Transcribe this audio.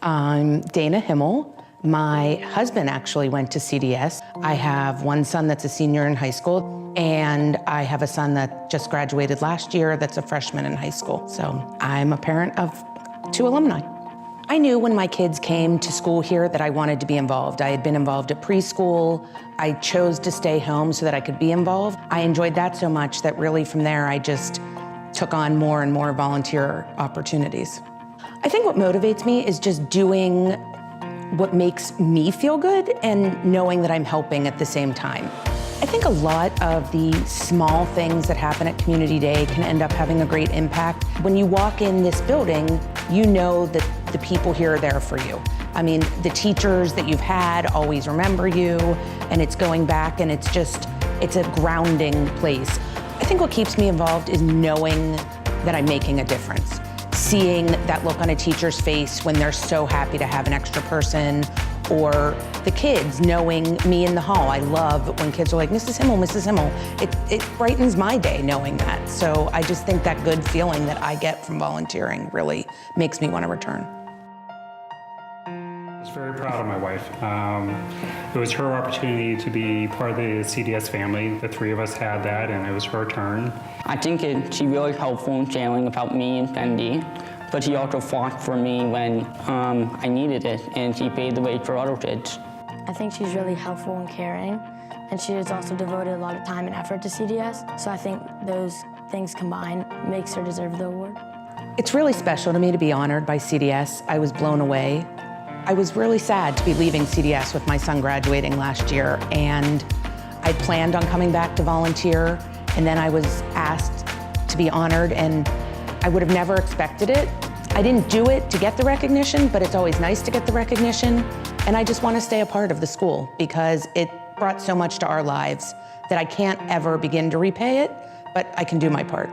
I'm Dana Himmel. My husband actually went to CDS. I have one son that's a senior in high school, and I have a son that just graduated last year that's a freshman in high school. So I'm a parent of 2 alumni. I knew when my kids came to school here that I wanted to be involved. I had been involved at preschool. I chose to stay home so that I could be involved. I enjoyed that so much that really from there I just took on more and more volunteer opportunities. I think what motivates me is just doing what makes me feel good and knowing that I'm helping at the same time. I think a lot of the small things that happen at Community Day can end up having a great impact. When you walk in this building, you know that the people here are there for you. I mean, the teachers that you've had always remember you, and it's going back, and it's a grounding place. I think what keeps me involved is knowing that I'm making a difference. Seeing that look on a teacher's face when they're so happy to have an extra person, or the kids knowing me in the hall. I love when kids are like, Mrs. Himmel, Mrs. Himmel. It brightens my day knowing that. So I just think that good feeling that I get from volunteering really makes me want to return. I was very proud of my wife. It was her opportunity to be part of the CDS family. The 3 of us had that, and it was her turn. I think she really helpful in sharing about me and Fendi, but she also fought for me when I needed it, and she paved the way for other kids. I think she's really helpful and caring, and she has also devoted a lot of time and effort to CDS, so I think those things combined makes her deserve the award. It's really special to me to be honored by CDS. I was blown away. I was really sad to be leaving CDS with my son graduating last year, and I planned on coming back to volunteer, and then I was asked to be honored, and I would have never expected it. I didn't do it to get the recognition, but it's always nice to get the recognition, and I just want to stay a part of the school because it brought so much to our lives that I can't ever begin to repay it, but I can do my part.